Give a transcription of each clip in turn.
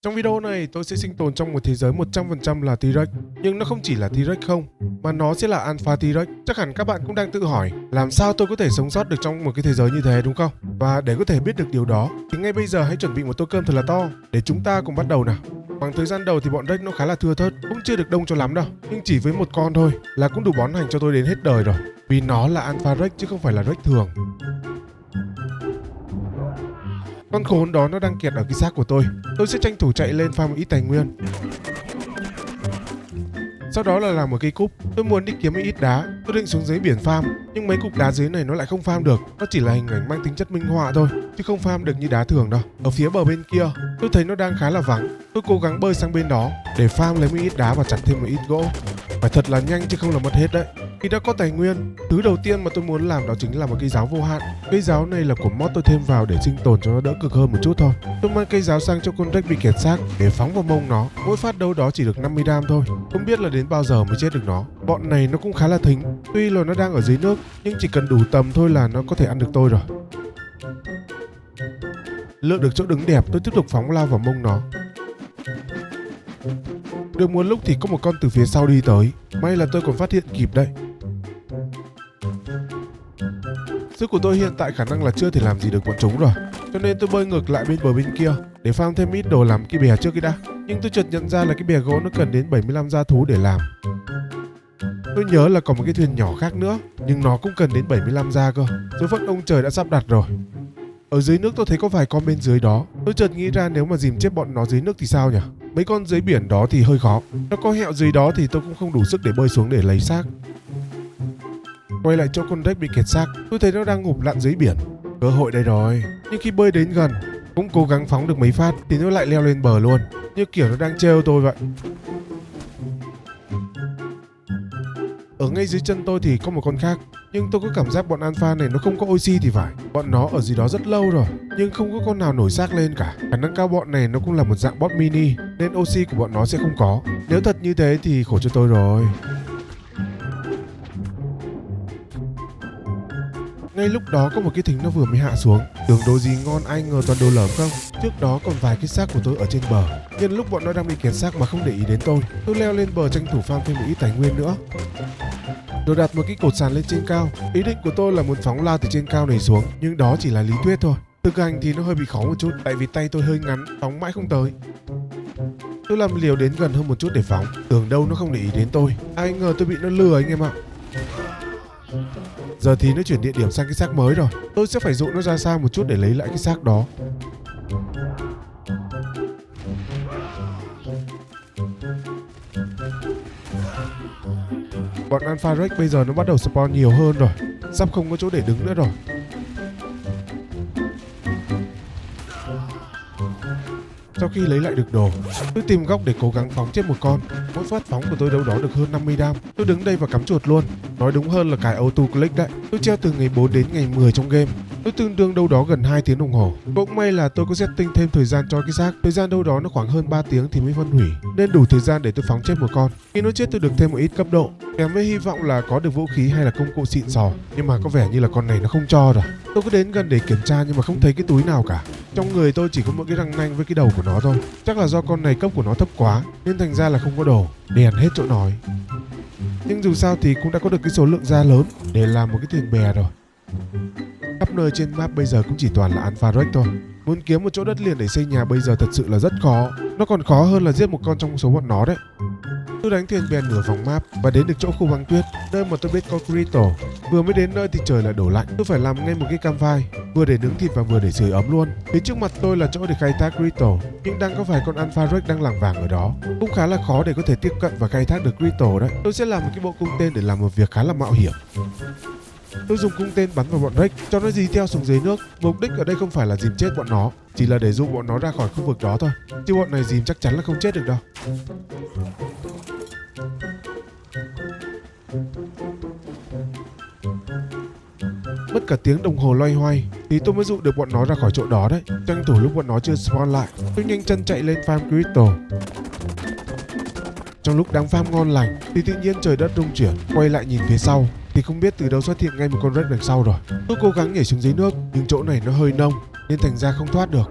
Trong video này tôi sẽ sinh tồn trong một thế giới 100% là T-Rex. Nhưng nó không chỉ là T-Rex không, mà nó sẽ là Alpha T-Rex. Chắc hẳn các bạn cũng đang tự hỏi làm sao tôi có thể sống sót được trong một cái thế giới như thế, đúng không? Và để có thể biết được điều đó thì ngay bây giờ hãy chuẩn bị một tô cơm thật là to để chúng ta cùng bắt đầu nào. Khoảng thời gian đầu thì bọn Rex nó khá là thưa thớt, cũng chưa được đông cho lắm đâu. Nhưng chỉ với một con thôi là cũng đủ bón hành cho tôi đến hết đời rồi. Vì nó là Alpha Rex chứ không phải là Rex thường. Con khốn đó nó đang kẹt ở cái xác của tôi. Tôi sẽ tranh thủ chạy lên farm một ít tài nguyên. Sau đó là làm một cây cúp. Tôi muốn đi kiếm một ít đá. Tôi định xuống dưới biển farm, nhưng mấy cục đá dưới này nó lại không farm được. Nó chỉ là hình ảnh mang tính chất minh họa thôi, chứ không farm được như đá thường đâu. Ở phía bờ bên kia, tôi thấy nó đang khá là vắng. Tôi cố gắng bơi sang bên đó để farm lấy một ít đá và chặt thêm một ít gỗ. Phải thật là nhanh chứ không là mất hết đấy. Khi đã có tài nguyên, thứ đầu tiên mà tôi muốn làm đó chính là một cây giáo vô hạn. Cây giáo này là của mod tôi thêm vào để sinh tồn cho nó đỡ cực hơn một chút thôi. Tôi mang cây giáo sang cho con Rex bị kẹt xác để phóng vào mông nó. Mỗi phát đâu đó chỉ được 50 đam thôi. Không biết là đến bao giờ mới chết được nó. Bọn này nó cũng khá là thính. Tuy là nó đang ở dưới nước, nhưng chỉ cần đủ tầm thôi là nó có thể ăn được tôi rồi. Lựa được chỗ đứng đẹp, tôi tiếp tục phóng lao vào mông nó. Được một lúc thì có một con từ phía sau đi tới. May là tôi còn phát hiện kịp đấy. Sức của tôi hiện tại khả năng là chưa thể làm gì được bọn chúng rồi, cho nên tôi bơi ngược lại bên bờ bên kia để farm thêm ít đồ làm cái bè trước cái đã. Nhưng tôi chợt nhận ra là cái bè gỗ nó cần đến 75 da thú để làm. Tôi nhớ là còn một cái thuyền nhỏ khác nữa, nhưng nó cũng cần đến 75 da cơ. Số phận ông trời đã sắp đặt rồi. Ở dưới nước tôi thấy có vài con bên dưới đó. Tôi chợt nghĩ ra nếu mà dìm chết bọn nó dưới nước thì sao nhỉ? Mấy con dưới biển đó thì hơi khó. Nó có hẹo dưới đó thì tôi cũng không đủ sức để bơi xuống để lấy xác. Quay lại chỗ con Rex bị kẹt xác, tôi thấy nó đang ngụp lặn dưới biển. Cơ hội đây rồi. Nhưng khi bơi đến gần, cũng cố gắng phóng được mấy phát thì nó lại leo lên bờ luôn, như kiểu nó đang trêu tôi vậy. Ở ngay dưới chân tôi thì có một con khác, nhưng tôi có cảm giác bọn alpha này nó không có oxy thì phải. Bọn nó ở dưới đó rất lâu rồi, nhưng không có con nào nổi xác lên cả. Khả năng cao bọn này nó cũng là một dạng bot mini, nên oxy của bọn nó sẽ không có. Nếu thật như thế thì khổ cho tôi rồi. Ngay lúc đó có một cái thính nó vừa mới hạ xuống. Tưởng đồ gì ngon ai ngờ toàn đồ lởm không. Trước đó còn vài cái xác của tôi ở trên bờ. Nhân lúc bọn nó đang bị kẹt xác mà không để ý đến tôi leo lên bờ tranh thủ farm thêm một ít tài nguyên nữa. Rồi đặt một cái cột sàn lên trên cao. Ý định của tôi là muốn phóng lao từ trên cao này xuống, nhưng đó chỉ là lý thuyết thôi. Thực hành thì nó hơi bị khó một chút, tại vì tay tôi hơi ngắn, phóng mãi không tới. Tôi làm liều đến gần hơn một chút để phóng, tưởng đâu nó không để ý đến tôi. Ai ngờ tôi bị nó lừa anh em ạ. Giờ thì nó chuyển địa điểm sang cái xác mới rồi. Tôi sẽ phải dụ nó ra xa một chút để lấy lại cái xác đó. Bọn Alpha Rex bây giờ nó bắt đầu spawn nhiều hơn rồi. Sắp không có chỗ để đứng nữa rồi. Sau khi lấy lại được đồ, tôi tìm góc để cố gắng phóng chết một con. Mỗi phát phóng của tôi đâu đó được hơn 50 đam. Tôi đứng đây và cắm chuột luôn. Nói đúng hơn là cài auto click đấy. Tôi treo từ ngày 4 đến ngày 10 trong game. Tôi tương đương đâu đó gần 2 tiếng đồng hồ. Cũng may là tôi có setting thêm thời gian cho cái xác. Thời gian đâu đó nó khoảng hơn 3 tiếng thì mới phân hủy, nên đủ thời gian để tôi phóng chết một con. Khi nó chết tôi được thêm một ít cấp độ, kèm với hy vọng là có được vũ khí hay là công cụ xịn sò. Nhưng mà có vẻ như là con này nó không cho rồi. Tôi có đến gần để kiểm tra nhưng mà không thấy cái túi nào cả. Trong người tôi chỉ có một cái răng nanh với cái đầu của nó thôi. Chắc là do con này cấp của nó thấp quá nên thành ra là không có đồ. Đèn hết chỗ nói. Nhưng dù sao thì cũng đã có được cái số lượng da lớn để làm một cái thuyền bè rồi. Khắp nơi trên map bây giờ cũng chỉ toàn là Alpha Rex thôi. Muốn kiếm một chỗ đất liền để xây nhà bây giờ thật sự là rất khó. Nó còn khó hơn là giết một con trong số bọn nó đấy. Tôi đánh thuyền bè nửa vòng map và đến được chỗ khu băng tuyết, nơi mà tôi biết có Crystal. Vừa mới đến nơi thì trời lại đổ lạnh. Tôi phải làm ngay một cái campfire, vừa để nướng thịt và vừa để sưởi ấm luôn. Phía trước mặt tôi là chỗ để khai thác Crystal, nhưng đang có vài con Alpha Rex đang lảng vảng ở đó. Cũng khá là khó để có thể tiếp cận và khai thác được Crystal đấy. Tôi sẽ làm một cái bộ cung tên để làm một việc khá là mạo hiểm. Tôi dùng cung tên bắn vào bọn Rex cho nó dí theo xuống dưới nước. Mục đích ở đây không phải là dìm chết bọn nó, chỉ là để dụ bọn nó ra khỏi khu vực đó thôi. Chứ bọn này dìm chắc chắn là không chết được đâu. Mất cả tiếng đồng hồ loay hoay thì tôi mới dụ được bọn nó ra khỏi chỗ đó đấy. Tranh thủ lúc bọn nó chưa spawn lại, tôi nhanh chân chạy lên farm Crystal. Trong lúc đang farm ngon lành thì tự nhiên trời đất rung chuyển. Quay lại nhìn phía sau thì không biết từ đâu xuất hiện ngay một con Rex đằng sau rồi. Tôi cố gắng nhảy xuống dưới nước nhưng chỗ này nó hơi nông nên thành ra không thoát được.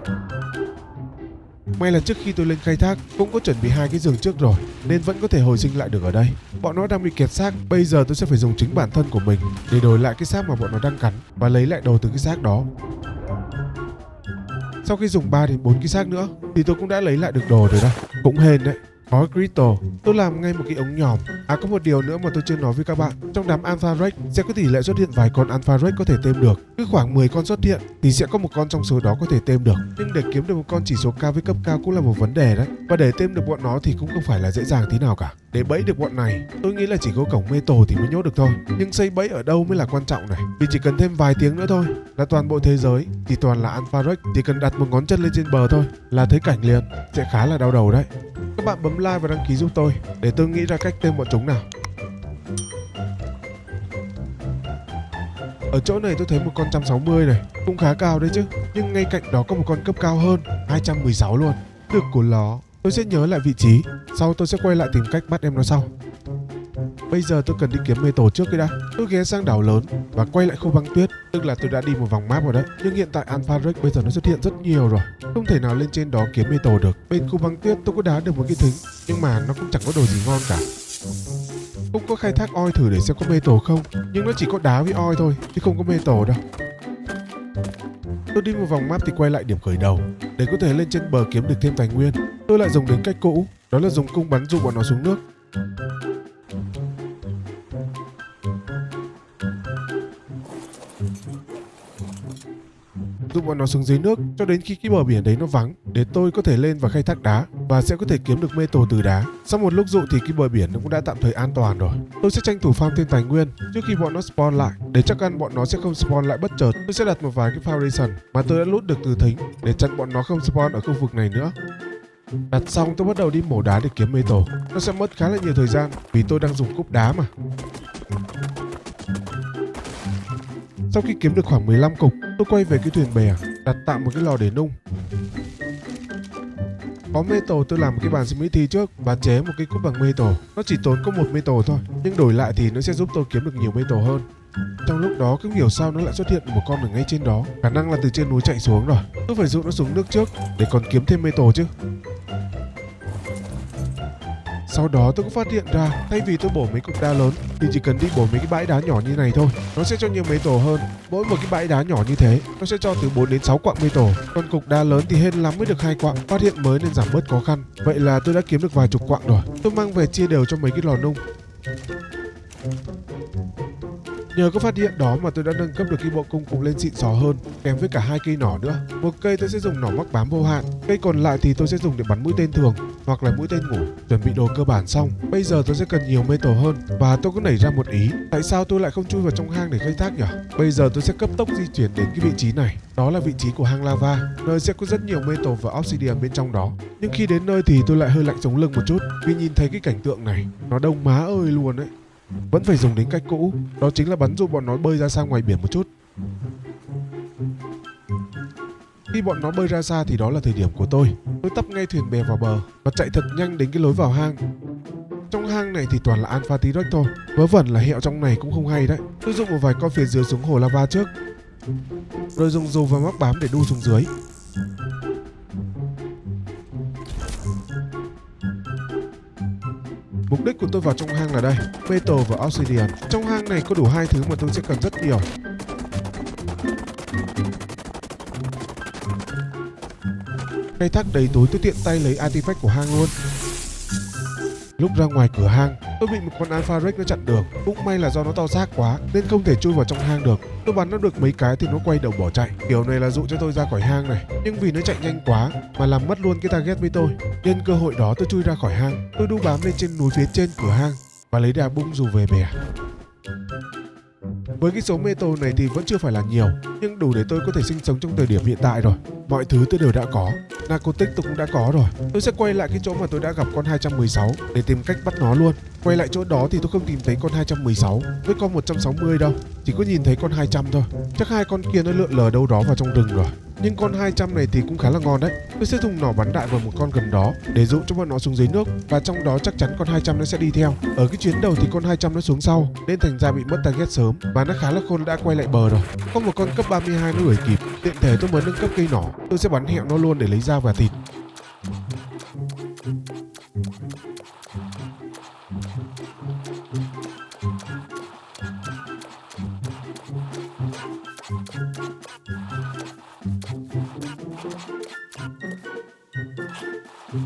May là trước khi tôi lên khai thác cũng có chuẩn bị 2 cái giường trước rồi, nên vẫn có thể hồi sinh lại được ở đây. Bọn nó đang bị kiệt xác, bây giờ tôi sẽ phải dùng chính bản thân của mình để đổi lại cái xác mà bọn nó đang cắn và lấy lại đồ từ cái xác đó. Sau khi dùng 3 đến 4 cái xác nữa thì tôi cũng đã lấy lại được đồ rồi đó. Cũng hên đấy. Có Crystal, tôi làm ngay một cái ống nhòm. Có một điều nữa mà tôi chưa nói với các bạn. Trong đám Alpha Rex sẽ có tỷ lệ xuất hiện vài con Alpha Rex có thể tame được. Cứ khoảng 10 con xuất hiện thì sẽ có một con trong số đó có thể tame được. Nhưng để kiếm được một con chỉ số cao với cấp cao cũng là một vấn đề đấy. Và để tame được bọn nó thì cũng không phải là dễ dàng tí nào cả. Để bẫy được bọn này, tôi nghĩ là chỉ có cổng Metal thì mới nhốt được thôi. Nhưng xây bẫy ở đâu mới là quan trọng này. Vì chỉ cần thêm vài tiếng nữa thôi là toàn bộ thế giới thì toàn là Alpha Rex. Chỉ cần đặt một ngón chân lên trên bờ thôi là thấy cảnh liền. Sẽ khá là đau đầu đấy. Các bạn bấm like và đăng ký giúp tôi để tôi nghĩ ra cách tame bọn chúng nào. Ở chỗ này tôi thấy một con 160 này, cũng khá cao đấy chứ. Nhưng ngay cạnh đó có một con cấp cao hơn, 216 luôn. Được của nó, tôi sẽ nhớ lại vị trí. Sau tôi sẽ quay lại tìm cách bắt em nó sau. Bây giờ tôi cần đi kiếm Metal trước cái đã. Tôi ghé sang đảo lớn và quay lại khu băng tuyết. Tức là tôi đã đi một vòng map rồi đấy. Nhưng hiện tại Alpha Rex bây giờ nó xuất hiện rất nhiều rồi. Không thể nào lên trên đó kiếm Metal được. Bên khu băng tuyết tôi có đá được một cái thính, nhưng mà nó cũng chẳng có đồ gì ngon cả. Cũng có khai thác oi thử để xem có Metal không, nhưng nó chỉ có đá với oi thôi chứ không có Metal đâu. Tôi đi một vòng map thì quay lại điểm khởi đầu để có thể lên trên bờ kiếm được thêm tài nguyên. Tôi lại dùng đến cách cũ, đó là dùng cung bắn dụ bọn nó xuống nước. Dụ bọn nó xuống dưới nước cho đến khi cái bờ biển đấy nó vắng để tôi có thể lên và khai thác đá và sẽ có thể kiếm được Metal từ đá. Sau một lúc dụ thì cái bờ biển nó cũng đã tạm thời an toàn rồi. Tôi sẽ tranh thủ farm thêm tài nguyên trước khi bọn nó spawn lại để chắc ăn bọn nó sẽ không spawn lại bất chợt. Tôi sẽ đặt một vài cái foundation mà tôi đã lút được từ thính để chặn bọn nó không spawn ở khu vực này nữa. Đặt xong tôi bắt đầu đi mổ đá để kiếm Metal. Nó sẽ mất khá là nhiều thời gian vì tôi đang dùng cúp đá mà. Sau khi kiếm được khoảng 15 cục, tôi quay về cái thuyền bè, đặt tạm một cái lò để nung. Có Metal tôi làm một cái bàn Smithy trước và chế một cái cúp bằng Metal. Nó chỉ tốn có 1 Metal thôi, nhưng đổi lại thì nó sẽ giúp tôi kiếm được nhiều Metal hơn. Trong lúc đó không hiểu sao nó lại xuất hiện một con ở ngay trên đó. Khả năng là từ trên núi chạy xuống rồi. Tôi phải dụ nó xuống nước trước để còn kiếm thêm Metal chứ. Sau đó tôi cũng phát hiện ra thay vì tôi bổ mấy cục đá lớn thì chỉ cần đi bổ mấy cái bãi đá nhỏ như này thôi, nó sẽ cho nhiều Metal hơn. Mỗi một cái bãi đá nhỏ như thế nó sẽ cho từ 4 đến 6 quặng Metal. Còn cục đá lớn thì hên lắm mới được 2 quặng. Phát hiện mới nên giảm bớt khó khăn. Vậy là tôi đã kiếm được vài chục quặng rồi. Tôi mang về chia đều cho mấy cái lò nung. Nhờ có phát hiện đó mà tôi đã nâng cấp được cái bộ cung cũng lên xịn sò hơn, kèm với cả 2 cây nỏ nữa. Một cây tôi sẽ dùng nỏ mắc bám vô hạn, cây còn lại thì tôi sẽ dùng để bắn mũi tên thường hoặc là mũi tên ngủ. Chuẩn bị đồ cơ bản xong, bây giờ tôi sẽ cần nhiều Metal hơn và tôi có nảy ra một ý. Tại sao tôi lại không chui vào trong hang để khai thác nhỉ? Bây giờ tôi sẽ cấp tốc di chuyển đến cái vị trí này. Đó là vị trí của hang lava, nơi sẽ có rất nhiều Metal và Obsidian bên trong đó. Nhưng khi đến nơi thì tôi lại hơi lạnh sống lưng một chút vì nhìn thấy cái cảnh tượng này, nó đông má ơi luôn đấy. Vẫn phải dùng đến cách cũ, đó chính là bắn dụ bọn nó bơi ra xa ngoài biển một chút. Khi bọn nó bơi ra xa thì đó là thời điểm của tôi. Tôi tấp ngay thuyền bè vào bờ và chạy thật nhanh đến cái lối vào hang. Trong hang này thì toàn là Alpha T-Rex thôi. Vớ vẩn là hẹo trong này cũng không hay đấy. Tôi dùng một vài con phía dưới xuống hồ lava trước, rồi dùng dù và móc bám để đu xuống dưới. Mục đích của tôi vào trong hang là đây, Metal và Obsidian. Trong hang này có đủ 2 thứ mà tôi sẽ cần rất nhiều. Khai thác đầy túi tôi tiện tay lấy artifact của hang luôn. Lúc ra ngoài cửa hang, tôi bị một con Alpha Rex nó chặn đường. Cũng may là do nó to xác quá nên không thể chui vào trong hang được. Tôi bắn nó được mấy cái thì nó quay đầu bỏ chạy. Kiểu này là dụ cho tôi ra khỏi hang này. Nhưng vì nó chạy nhanh quá mà làm mất luôn cái target với tôi. Nhân cơ hội đó tôi chui ra khỏi hang. Tôi đu bám lên trên núi phía trên cửa hang và lấy đà bung dù về bè. Với cái số Metal này thì vẫn chưa phải là nhiều, nhưng đủ để tôi có thể sinh sống trong thời điểm hiện tại rồi. Mọi thứ tôi đều đã có. Narcotic tôi cũng đã có rồi. Tôi sẽ quay lại cái chỗ mà tôi đã gặp con 216 để tìm cách bắt nó luôn. Quay lại chỗ đó thì tôi không tìm thấy con 216 với con 160 đâu, chỉ có nhìn thấy con 200 thôi. Chắc 2 con kia nó lượn lờ đâu đó vào trong rừng rồi. Nhưng con 200 này thì cũng khá là ngon đấy. Tôi sẽ dùng nỏ bắn đại vào một con gần đó để dụ cho bọn nó xuống dưới nước, và trong đó chắc chắn con 200 nó sẽ đi theo. Ở cái chuyến đầu thì con 200 nó xuống sau nên thành ra bị mất target sớm, và nó khá là khôn đã quay lại bờ rồi. Có một con cấp 32 nó đuổi kịp, tiện thể tôi mới nâng cấp cây nỏ, tôi sẽ bắn hẹo nó luôn để lấy dao và thịt. Tôi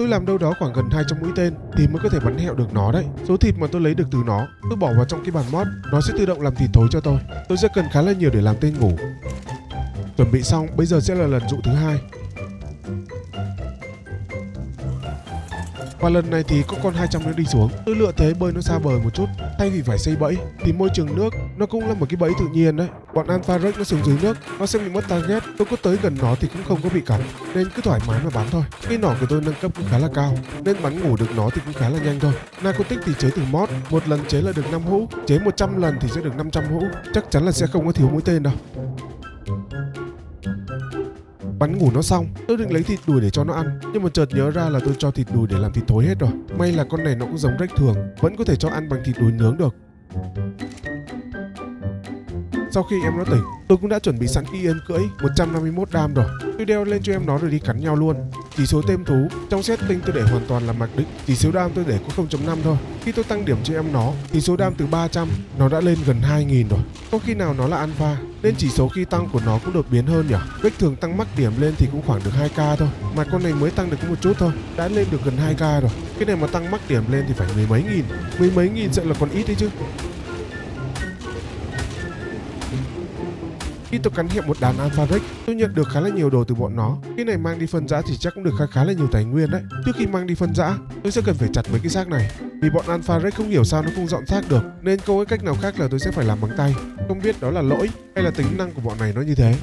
làm đâu đó khoảng gần 200 mũi tên thì mới có thể bắn hẹo được nó đấy. Số thịt mà tôi lấy được từ nó, tôi bỏ vào trong cái bàn mod, nó sẽ tự động làm thịt thối cho tôi. Tôi sẽ cần khá là nhiều để làm tên ngủ. Chuẩn bị xong, bây giờ sẽ là lần dụ thứ hai. Và lần này thì có con 200 nó đi xuống. Tôi lựa thế bơi nó xa bờ một chút. Thay vì phải xây bẫy thì môi trường nước nó cũng là một cái bẫy tự nhiên đấy. Bọn Alpha Rex nó xuống dưới nước, nó sẽ bị mất target. Tôi có tới gần nó thì cũng không có bị cắn, nên cứ thoải mái mà bắn thôi. Cái nỏ của tôi nâng cấp cũng khá là cao, nên bắn ngủ được nó thì cũng khá là nhanh thôi. Narcotic thì chế từ mod, một lần chế là được 5 hũ, chế 100 lần thì sẽ được 500 hũ. Chắc chắn là sẽ không có thiếu mũi tên đâu. Bắn ngủ nó xong, tôi định lấy thịt đùi để cho nó ăn, nhưng mà chợt nhớ ra là tôi cho thịt đùi để làm thịt thối hết rồi. May là con này nó cũng giống Rex thường, vẫn có thể cho ăn bằng thịt đùi nướng được. Sau khi em nó tỉnh, tôi cũng đã chuẩn bị sẵn cái yên cưỡi 151 đam rồi. Tôi đeo lên cho em nó rồi đi cắn nhau luôn. Chỉ số tem thú trong setting tôi để hoàn toàn là mặc định, chỉ số đam tôi để có 0.5 thôi. Khi tôi tăng điểm cho em nó thì số đam từ 300 nó đã lên gần 2000 rồi. Có khi nào nó là alpha nên chỉ số khi tăng của nó cũng đột biến hơn nhỉ? Rex thường tăng max điểm lên thì cũng khoảng được 2k thôi, mà con này mới tăng được có một chút thôi, đã lên được gần 2k rồi. Cái này mà tăng max điểm lên thì phải mười mấy nghìn sẽ là còn ít đấy chứ. Khi tôi cắn hiệp một đàn Alpha Rex, tôi nhận được khá là nhiều đồ từ bọn nó. Cái này mang đi phân rã thì chắc cũng được khá là nhiều tài nguyên đấy. Trước khi mang đi phân rã, tôi sẽ cần phải chặt mấy cái xác này. Vì bọn Alpha Rex không hiểu sao nó không dọn xác được, nên có cái cách nào khác là tôi sẽ phải làm bằng tay. Không biết đó là lỗi hay là tính năng của bọn này nó như thế.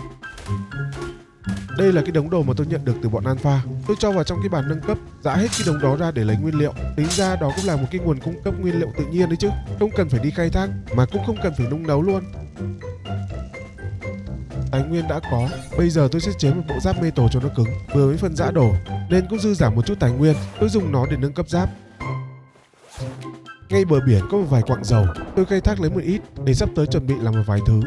Đây là cái đống đồ mà tôi nhận được từ bọn Alpha. Tôi cho vào trong cái bàn nâng cấp, giã hết cái đống đó ra để lấy nguyên liệu. Tính ra đó cũng là một cái nguồn cung cấp nguyên liệu tự nhiên đấy chứ, không cần phải đi khai thác, mà cũng không cần phải nung nấu luôn. Tài nguyên đã có, bây giờ tôi sẽ chế một bộ giáp metal cho nó cứng, vừa mới phân rã đồ nên cũng dư giả một chút tài nguyên. Tôi dùng nó để nâng cấp giáp. Ngay bờ biển có một vài quặng dầu, tôi khai thác lấy một ít để sắp tới chuẩn bị làm một vài thứ.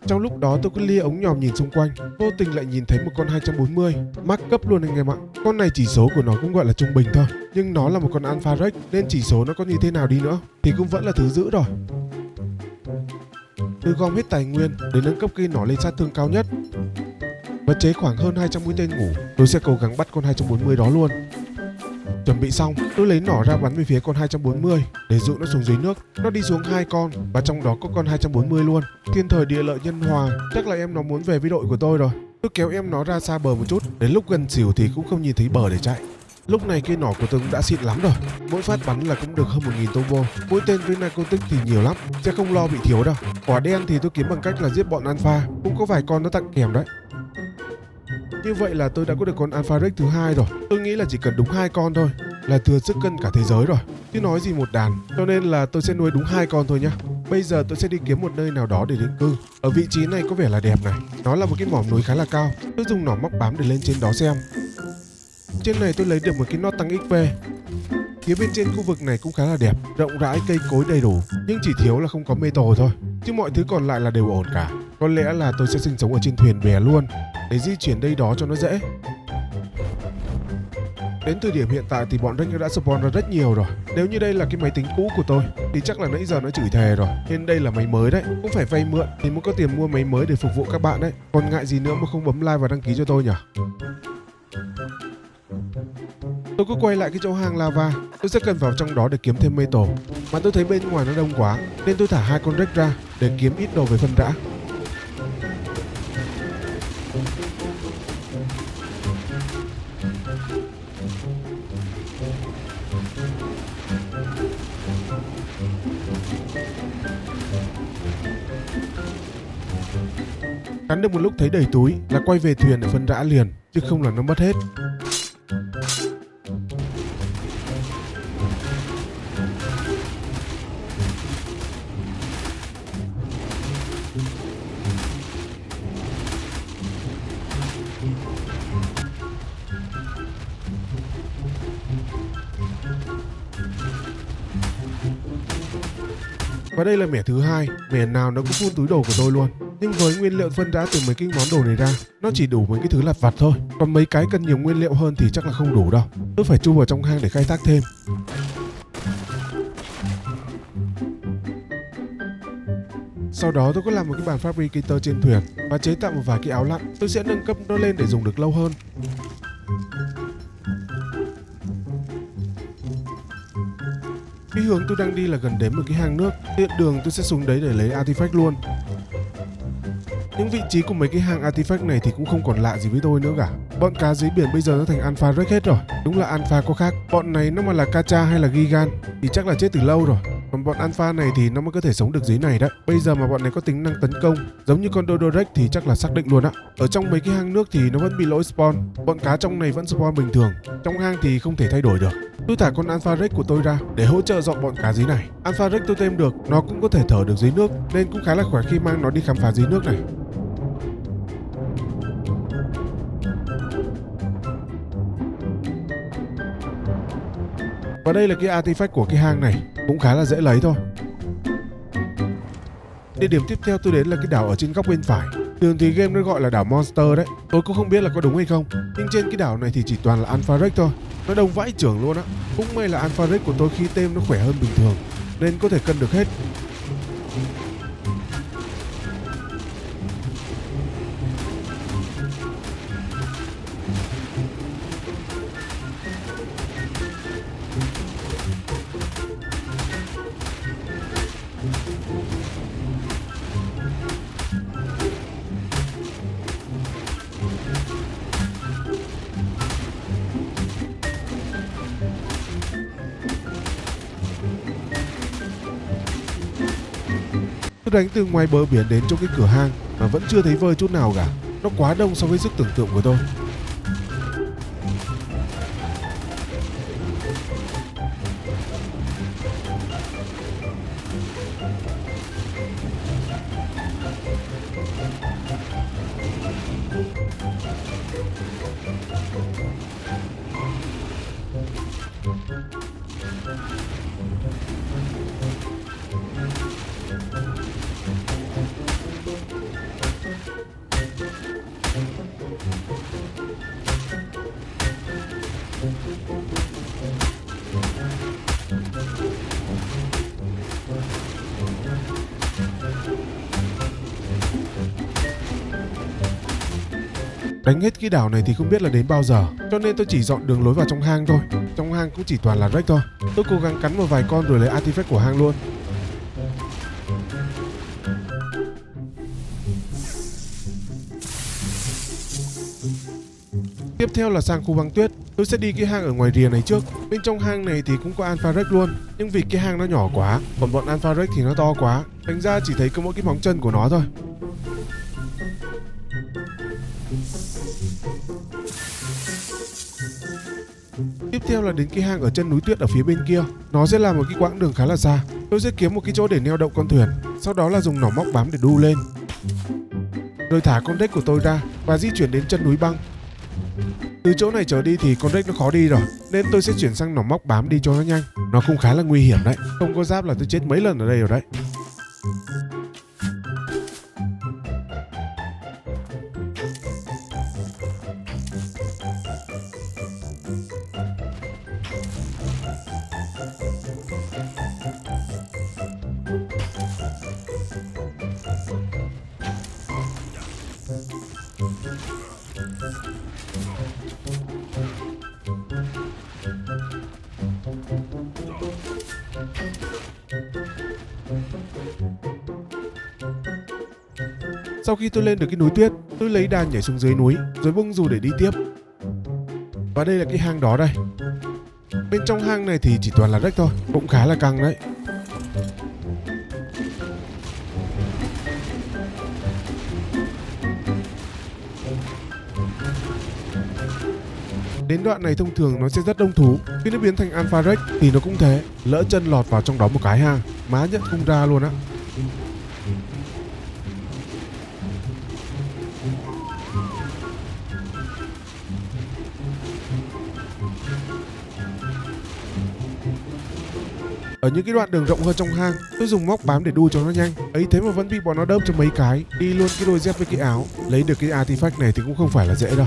Trong lúc đó tôi cứ lia ống nhòm nhìn xung quanh, vô tình lại nhìn thấy một con 240 max cấp luôn anh em ạ. Con này chỉ số của nó cũng gọi là trung bình thôi, nhưng nó là một con Alpha Rex nên chỉ số nó có như thế nào đi nữa thì cũng vẫn là thứ dữ rồi. Tôi gom hết tài nguyên để nâng cấp cây nỏ lên sát thương cao nhất và chế khoảng hơn 200 mũi tên ngủ. Tôi sẽ cố gắng bắt con 240 đó luôn. Chuẩn bị xong, tôi lấy nỏ ra bắn về phía con 240 để dụ nó xuống dưới nước. Nó đi xuống 2 con và trong đó có con 240 luôn. Thiên thời địa lợi nhân hòa, chắc là em nó muốn về với đội của tôi rồi. Tôi kéo em nó ra xa bờ một chút, đến lúc gần xỉu thì cũng không nhìn thấy bờ để chạy. Lúc này cây nỏ của tôi cũng đã xịn lắm rồi, mỗi phát bắn là cũng được hơn 1000 turbo. Mũi tên với narcotic thì nhiều lắm, sẽ không lo bị thiếu đâu. Quả đen thì tôi kiếm bằng cách là giết bọn alpha, cũng có vài con nó tặng kèm đấy. Như vậy là tôi đã có được con Alpha Rex thứ hai rồi. Tôi nghĩ là chỉ cần đúng 2 con thôi là thừa sức cân cả thế giới rồi, chứ nói gì một đàn. Cho nên là tôi sẽ nuôi đúng 2 con thôi nhá. Bây giờ tôi sẽ đi kiếm một nơi nào đó để định cư. Ở vị trí này có vẻ là đẹp này, nó là một cái mỏm núi khá là cao. Tôi dùng nỏ móc bám để lên trên đó xem. Trên này tôi lấy được một cái nót tăng XP. Phía bên trên khu vực này cũng khá là đẹp, rộng rãi, cây cối đầy đủ, nhưng chỉ thiếu là không có metal thôi, chứ mọi thứ còn lại là đều ổn cả. Có lẽ là tôi sẽ sinh sống ở trên thuyền bè luôn để di chuyển đây đó cho nó dễ. Đến thời điểm hiện tại thì bọn Rex đã spawn ra rất nhiều rồi. Nếu như đây là cái máy tính cũ của tôi thì chắc là nãy giờ nó chửi thề rồi. Nên đây là máy mới đấy, cũng phải vay mượn thì mới có tiền mua máy mới để phục vụ các bạn đấy. Còn ngại gì nữa mà không bấm like và đăng ký cho tôi nhỉ? Tôi cứ quay lại cái chỗ hang lava, tôi sẽ cần vào trong đó để kiếm thêm metal. Mà tôi thấy bên ngoài nó đông quá nên tôi thả 2 con Rex ra để kiếm ít đồ về phân rã. Cắn được một lúc thấy đầy túi là quay về thuyền để phân rã liền, chứ không là nó mất hết. Và đây là mẻ thứ hai, mẻ nào nó cũng full túi đồ của tôi luôn. Nhưng với nguyên liệu phân rã từ mấy cái món đồ này ra, nó chỉ đủ mấy cái thứ lặt vặt thôi. Còn mấy cái cần nhiều nguyên liệu hơn thì chắc là không đủ đâu. Tôi phải chui vào trong hang để khai thác thêm. Sau đó tôi có làm một cái bàn fabricator trên thuyền và chế tạo một vài cái áo lặn. Tôi sẽ nâng cấp nó lên để dùng được lâu hơn. Cái hướng tôi đang đi là gần đến một cái hang nước. Tiện đường tôi sẽ xuống đấy để lấy artifact luôn. Những vị trí của mấy cái hang artifact này thì cũng không còn lạ gì với tôi nữa cả. Bọn cá dưới biển bây giờ nó thành alpha wreck hết rồi. Đúng là alpha có khác. Bọn này nó mà là Kacha hay là Gigan thì chắc là chết từ lâu rồi. Còn bọn alpha này thì nó mới có thể sống được dưới này đấy. Bây giờ mà bọn này có tính năng tấn công giống như con Dodorex thì chắc là xác định luôn á. Ở trong mấy cái hang nước thì nó vẫn bị lỗi spawn. Bọn cá trong này vẫn spawn bình thường. Trong hang thì không thể thay đổi được. Tôi thả con alpha wreck của tôi ra để hỗ trợ dọn bọn cá dưới này. Alpha wreck tôi thêm được, nó cũng có thể thở được dưới nước nên cũng khá là khỏe khi mang nó đi khám phá dưới nước này. Và đây là cái artifact của cái hang này, cũng khá là dễ lấy thôi. Địa điểm tiếp theo tôi đến là cái đảo ở trên góc bên phải. Thường thì game nó gọi là đảo Monster đấy. Tôi cũng không biết là có đúng hay không, nhưng trên cái đảo này thì chỉ toàn là alpha wreck thôi. Nó đông vãi chưởng luôn á. Cũng may là alpha wreck của tôi khi tem nó khỏe hơn bình thường nên có thể cân được hết. Tôi đánh từ ngoài bờ biển đến chỗ cái cửa hang mà vẫn chưa thấy vơi chút nào cả. Nó quá đông so với sức tưởng tượng của tôi. Đánh hết cái đảo này thì không biết là đến bao giờ, cho nên tôi chỉ dọn đường lối vào trong hang thôi. Trong hang cũng chỉ toàn là rách thôi. Tôi cố gắng cắn một vài con rồi lấy artifact của hang luôn. Tiếp theo là sang khu băng tuyết. Tôi sẽ đi cái hang ở ngoài rìa này trước. Bên trong hang này thì cũng có alpha wreck luôn, nhưng vì cái hang nó nhỏ quá, còn bọn alpha wreck thì nó to quá, thành ra chỉ thấy có mỗi cái móng chân của nó thôi. Tiếp theo là đến cái hang ở chân núi tuyết ở phía bên kia. Nó sẽ là một cái quãng đường khá là xa. Tôi sẽ kiếm một cái chỗ để neo đậu con thuyền, sau đó là dùng nỏ móc bám để đu lên, rồi thả con deck của tôi ra và di chuyển đến chân núi băng. Từ chỗ này trở đi thì con deck nó khó đi rồi, nên tôi sẽ chuyển sang nỏ móc bám đi cho nó nhanh. Nó cũng khá là nguy hiểm đấy, không có giáp là tôi chết mấy lần ở đây rồi đấy. Sau khi tôi lên được cái núi tuyết, tôi lấy đàn nhảy xuống dưới núi rồi bung dù để đi tiếp. Và đây là cái hang đó đây. Bên trong hang này thì chỉ toàn là rách thôi, cũng khá là căng đấy. Đến đoạn này thông thường nó sẽ rất đông thú. Khi nó biến thành alpha wreck thì nó cũng thế. Lỡ chân lọt vào trong đó một cái ha, má nhận không ra luôn á. Ở những cái đoạn đường rộng hơn trong hang, tôi dùng móc bám để đu cho nó nhanh. Ấy thế mà vẫn bị bọn nó đớp cho mấy cái. Đi luôn cái đôi dép với cái áo. Lấy được cái artifact này thì cũng không phải là dễ đâu.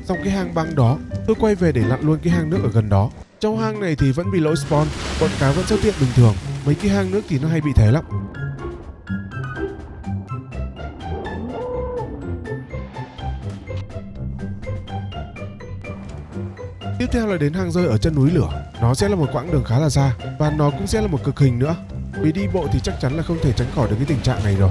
Xong cái hang băng đó, tôi quay về để lặn luôn cái hang nước ở gần đó. Trong hang này thì vẫn bị lỗi spawn, bọn cá vẫn xuất hiện bình thường. Mấy cái hang nước thì nó hay bị thế lắm. Tiếp theo là đến hang rơi ở chân núi lửa. Nó sẽ là một quãng đường khá là xa và nó cũng sẽ là một cực hình nữa. Vì đi bộ thì chắc chắn là không thể tránh khỏi được cái tình trạng này rồi.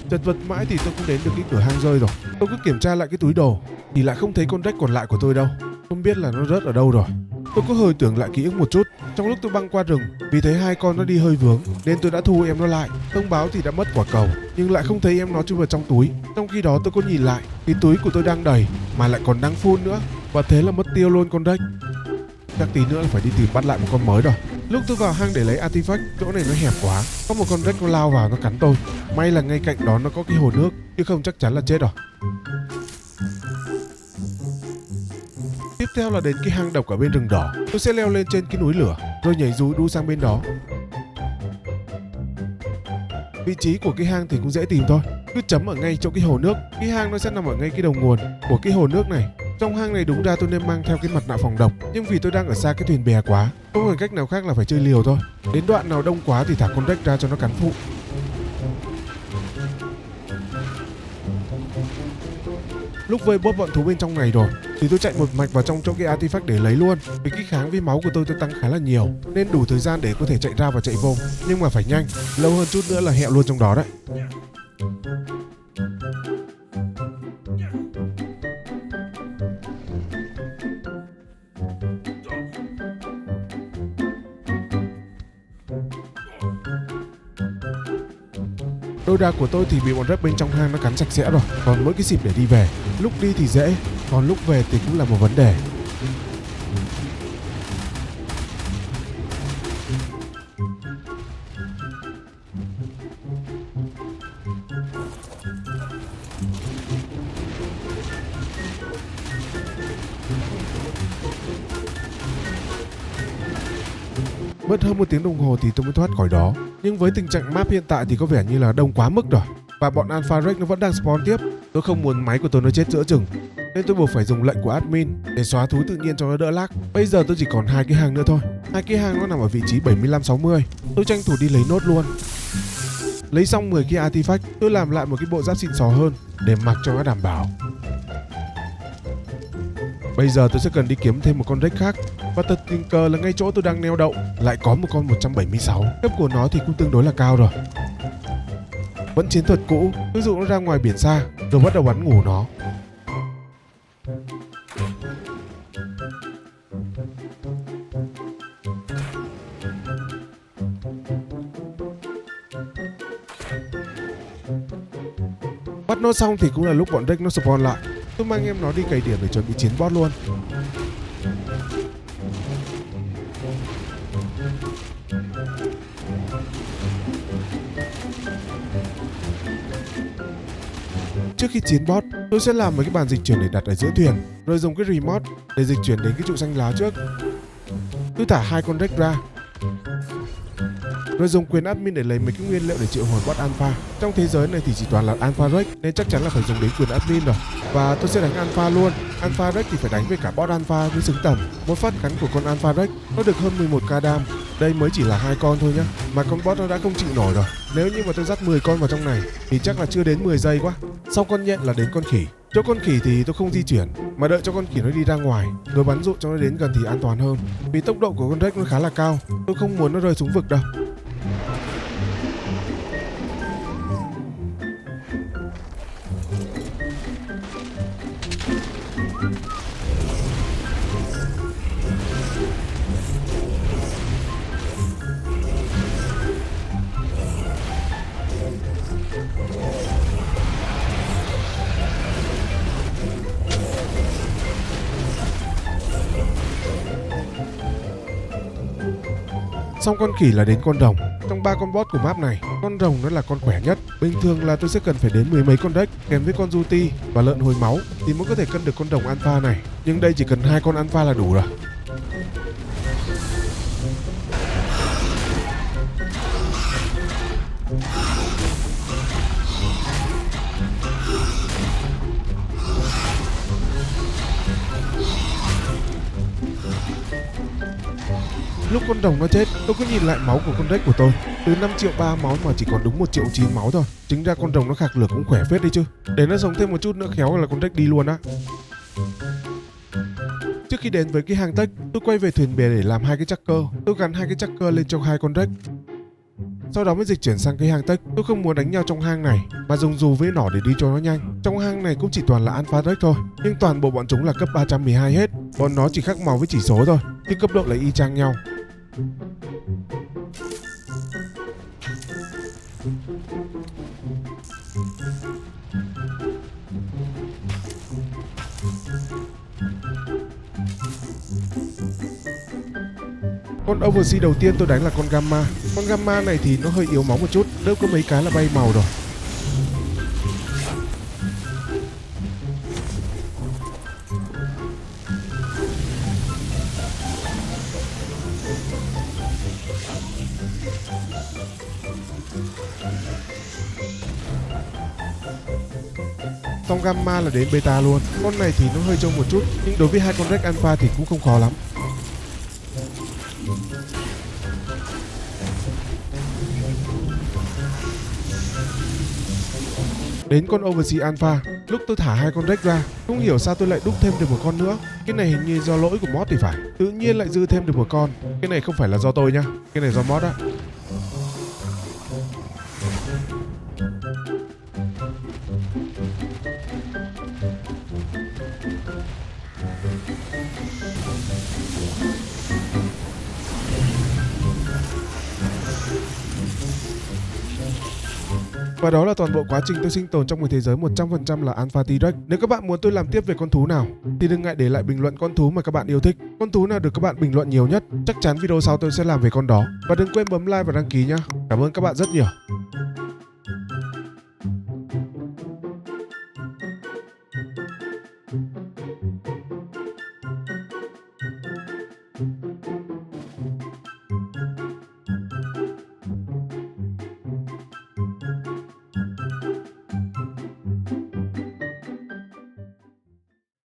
Chật vật mãi thì tôi cũng đến được cái cửa hang rơi rồi. Tôi cứ kiểm tra lại cái túi đồ thì lại không thấy con deck còn lại của tôi đâu. Không biết là nó rớt ở đâu rồi. Tôi có hơi tưởng lại ký ức một chút. Trong lúc tôi băng qua rừng, vì thấy hai con nó đi hơi vướng nên tôi đã thu em nó lại. Thông báo thì đã mất quả cầu nhưng lại không thấy em nó chui vào trong túi. Trong khi đó tôi có nhìn lại thì túi của tôi đang đầy mà lại còn đang full nữa. Và thế là mất tiêu luôn con deck. Chắc tí nữa là phải đi tìm bắt lại một con mới rồi. Lúc tôi vào hang để lấy artifact, chỗ này nó hẹp quá, có một con deck nó lao vào nó cắn tôi. May là ngay cạnh đó nó có cái hồ nước, chứ không chắc chắn là chết rồi. Tiếp theo là đến cái hang độc ở bên rừng đỏ. Tôi sẽ leo lên trên cái núi lửa rồi nhảy dù đu sang bên đó. Vị trí của cái hang thì cũng dễ tìm thôi, cứ chấm ở ngay chỗ cái hồ nước. Cái hang nó sẽ nằm ở ngay cái đầu nguồn của cái hồ nước này. Trong hang này đúng ra tôi nên mang theo cái mặt nạ phòng độc, nhưng vì tôi đang ở xa cái thuyền bè quá, không còn cách nào khác là phải chơi liều thôi. Đến đoạn nào đông quá thì thả con deck ra cho nó cắn phụ. Lúc vây bốt bọn thú bên trong này rồi thì tôi chạy một mạch vào trong chỗ cái artifact để lấy luôn. Vì cái kháng với máu của tôi tăng khá là nhiều nên đủ thời gian để có thể chạy ra và chạy vô, nhưng mà phải nhanh, lâu hơn chút nữa là hẹo luôn trong đó đấy. Đồ đạc của tôi thì bị bọn rep bên trong hang nó cắn sạch sẽ rồi, còn mỗi cái xịp để đi về. Lúc đi thì dễ, còn lúc về thì cũng là một vấn đề. Mất hơn 1 tiếng đồng hồ thì tôi mới thoát khỏi đó. Nhưng với tình trạng map hiện tại thì có vẻ như là đông quá mức rồi. Và bọn Alpha Rex nó vẫn đang spawn tiếp. Tôi không muốn máy của tôi nó chết giữa chừng, nên tôi buộc phải dùng lệnh của admin để xóa thú tự nhiên cho nó đỡ lag. Bây giờ tôi chỉ còn 2 cái hang nữa thôi. 2 cái hang nó nằm ở vị trí 75-60. Tôi tranh thủ đi lấy nốt luôn. Lấy xong 10 cái artifact, tôi làm lại một cái bộ giáp xịn sò hơn để mặc cho nó đảm bảo. Bây giờ tôi sẽ cần đi kiếm thêm một con deck khác. Và thật tình cờ là ngay chỗ tôi đang neo đậu lại có một con 176. Cấp của nó thì cũng tương đối là cao rồi. Vẫn chiến thuật cũ, ví dụ nó ra ngoài biển xa rồi bắt đầu bắn ngủ nó. Bắt nó xong thì cũng là lúc bọn deck nó spawn lại. Tôi mang em nó đi cày điểm để chuẩn bị chiến boss luôn. Trước khi chiến boss, tôi sẽ làm một cái bàn dịch chuyển để đặt ở giữa thuyền, rồi dùng cái remote để dịch chuyển đến cái trụ xanh lá trước. Tôi thả 2 con deck ra, rồi dùng quyền admin để lấy mấy cái nguyên liệu để triệu hồi boss alpha. Trong thế giới này thì chỉ toàn là alpha rex nên chắc chắn là phải dùng đến quyền admin rồi. Và tôi sẽ đánh alpha luôn. Alpha rex thì phải đánh với cả boss alpha mới xứng tầm. Một phát cắn của con alpha rex nó được hơn 11k đam, Đây mới chỉ là 2 con thôi nhá, mà con boss nó đã không chịu nổi rồi. Nếu như mà tôi dắt 10 con vào trong này thì chắc là chưa đến 10 giây quá. Sau con nhện là đến con khỉ. Chỗ con khỉ thì tôi không di chuyển mà đợi cho con khỉ nó đi ra ngoài rồi bắn dụ cho nó đến gần thì an toàn hơn. Vì tốc độ của con Rex nó khá là cao, tôi không muốn nó rơi xuống vực đâu. Xong con khỉ là đến con rồng. Trong 3 con boss của map này, con rồng nó là con khỏe nhất. Bình thường là tôi sẽ cần phải đến 10 mấy con Rex kèm với con Duty và lợn hồi máu thì mới có thể cân được con rồng alpha này. Nhưng đây chỉ cần 2 con alpha là đủ rồi. Lúc con rồng nó chết, tôi cứ nhìn lại máu của con Rex của tôi. Từ 5 triệu 3 máu mà chỉ còn đúng 1 triệu 9 máu thôi. Chính ra con rồng nó khạc lược cũng khỏe phết đi chứ. Để nó sống thêm một chút nữa khéo là con Rex đi luôn á. Trước khi đến với cái hang tech, tôi quay về thuyền bè để làm 2 cái tracker. Tôi gắn 2 cái tracker lên cho 2 con Rex. Sau đó mới dịch chuyển sang cái hang tech. Tôi không muốn đánh nhau trong hang này mà dùng dù với nỏ để đi cho nó nhanh. Trong hang này cũng chỉ toàn là alpha Rex thôi, nhưng toàn bộ bọn chúng là cấp 312 hết. Bọn nó chỉ khác màu với chỉ số thôi, nhưng cấp độ lại y chang nhau. Con Overseas đầu tiên tôi đánh là con Gamma. Con Gamma này thì nó hơi yếu máu một chút, đỡ có mấy cái là bay màu rồi. Xong Gamma là đến beta luôn. Con này thì nó hơi trông một chút, nhưng đối với 2 con Rex Alpha thì cũng không khó lắm. Đến con Overseas Alpha, lúc tôi thả 2 con Rex ra, không hiểu sao tôi lại đúc thêm được một con nữa. Cái này hình như do lỗi của mod thì phải, tự nhiên lại dư thêm được một con. Cái này không phải là do tôi nhá, cái này do mod á. Và đó là toàn bộ quá trình tôi sinh tồn trong một thế giới 100% là Alpha T-Rex. Nếu các bạn muốn tôi làm tiếp về con thú nào thì đừng ngại để lại bình luận con thú mà các bạn yêu thích. Con thú nào được các bạn bình luận nhiều nhất, chắc chắn video sau tôi sẽ làm về con đó. Và đừng quên bấm like và đăng ký nhá. Cảm ơn các bạn rất nhiều.